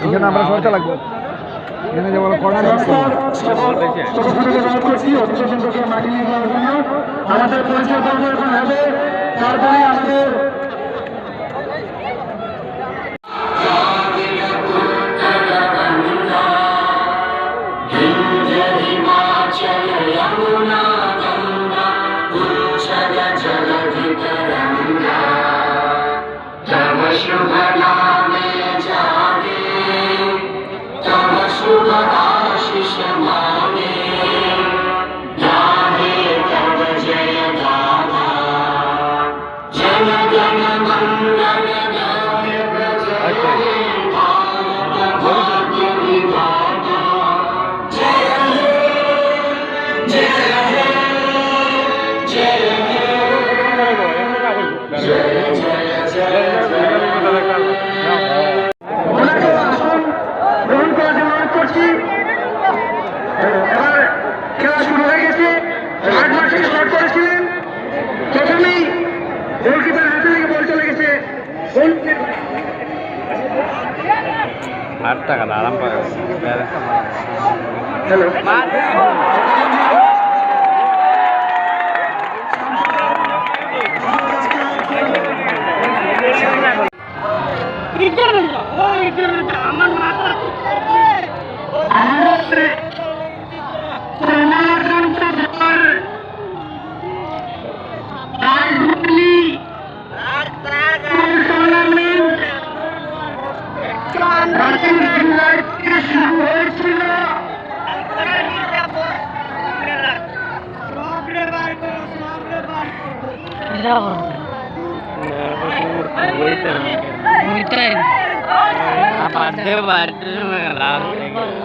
এখানে আমরা সরতে লাগবো এখানে যে বলো কর্নার আমাদের পরিচয় পর্ব এখন হবে তারপরে আমাদের আরাম পায়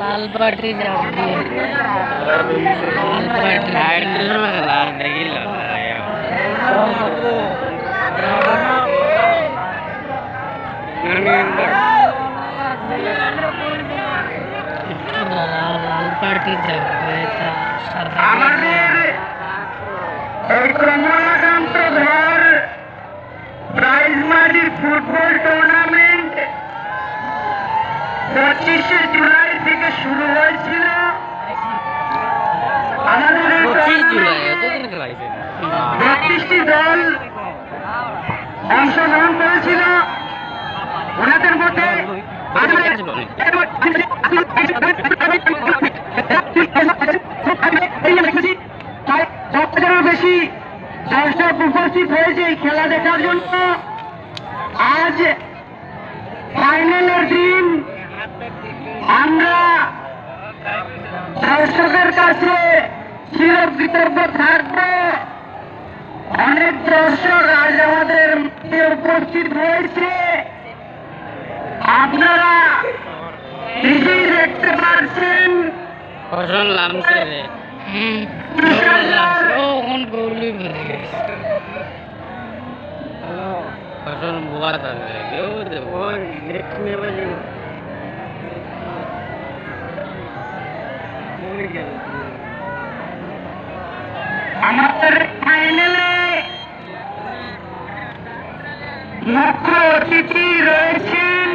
लाल पटरी जाती लाल पटरी प्राइज मानी फुटबल टूर्नामेंट 25 जुलाई থেকে শুরু হয়েছিল। আমাদের 25 জুলাই কতদিন খেলাইছে 32টি দল অংশগ্রহণ করেছিল। ওনাদের মধ্যে বেশি দর্শক উপস্থিত হয়েছে এই খেলা দেখার জন্য। আজ ফাইনালের দিন আমরা দর্শকের কাছে চিরকৃতজ্ঞ থাকব। অনেক দর্শক আজ আমাদের মধ্যে উপস্থিত হয়েছে। আপনারা নিজেই দেখতে পাচ্ছেন ফসল নামছে ফসল বুয়া দেখতে আমাদের ফাইনালে মুখ্য অতিথি রয়েছেন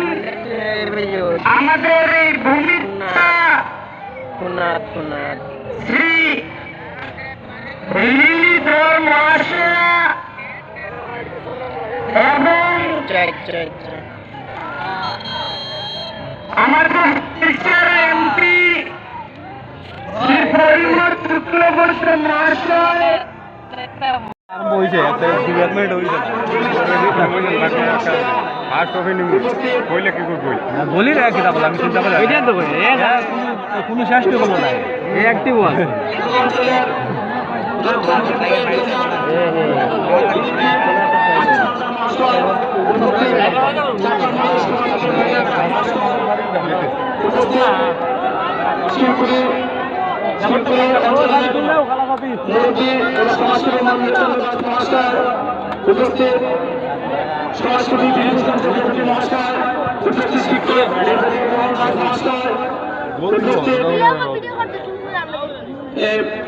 আমাদের এই ভূমিকা শ্রী লিলিধর মহাশয়া এবং আমাদের এমপি শ্রী পরিমল শুক্লবৈদ্য মহাশয় বলি রাখি তাহলে আমি চিন্তা করি এটা তো কোনো শেষ করবো না একটি বল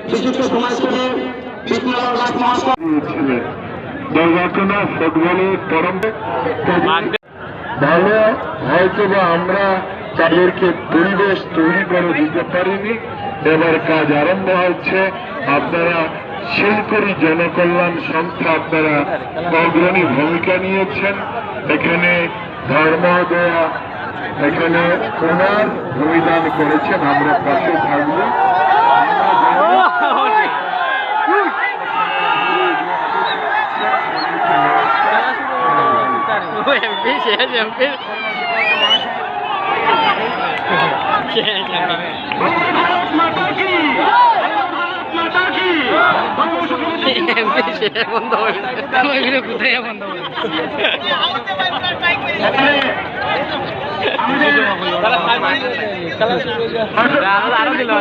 বিশিষ্ট সমাজসেবী দিয়েছিলেন। দুর্ঘটনা ফুটবলের পরম ভালো হয়তো বা আমরা তাদেরকে পরিবেশ তৈরি করে দিতে পারিনি। এবার কাজ আরম্ভ হচ্ছে। আপনারা শিলকড়ি জনকল্যাণ সংস্থা আপনারা অগ্রণী ভূমিকা নিয়েছেন। এখানে ধর্মদয়া এখানে ওনার ভূমিদান করেছেন। আমরা পাশে থাকবো। বন্ধ হয়ে কোথায় বন্ধ আরো দিল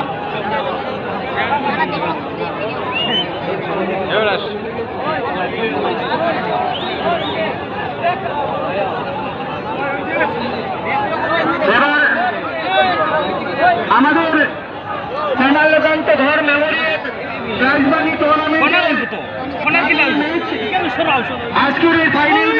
আমাদের কমলকান্ত ধর মেমোরিয়াল রাজবাড়ি টুর্নামেন্ট আজকের এই ফাইনাল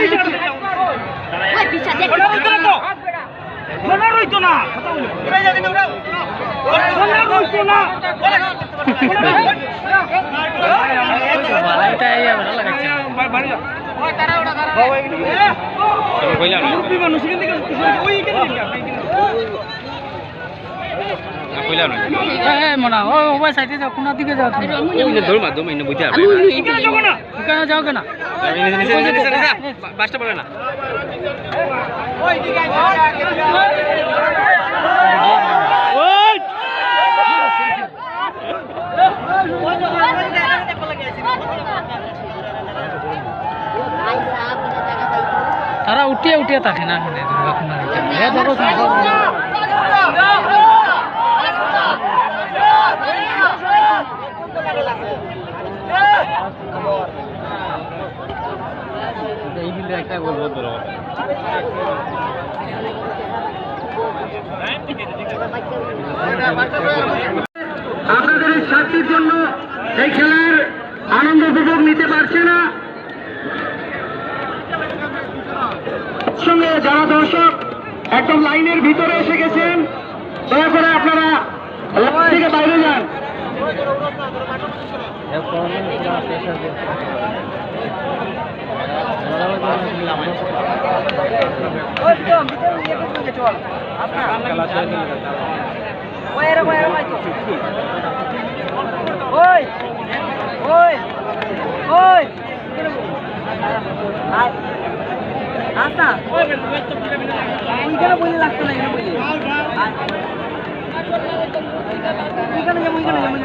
মনা ও মোবাইল সাইডে যাও কোন দিকে যাও তুমি ধর মাধ্যম এনে বুঝতে হবে এখানে যাও না এখানে যাও কেন বাসটা পড়ে না ওই দিকে তারা উঠিয়ে উঠিয়ে থাকে না এই বিলটা একটা বলবো আপনাদের এই শান্তির জন্য এই খেলার আনন্দ উপভোগ নিতে পারছে না। সঙ্গে যারা দর্শক একদম লাইনের ভিতরে এসে গেছেন, দয়া করে আপনারা লাইন থেকে বাইরে যান। আচ্ছা ওইখানে বলে লাগতো না এখানে বলে ওইখানে যাবো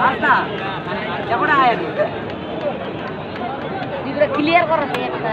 আচ্ছা এখন আয় ক্লিয়ার করো একটা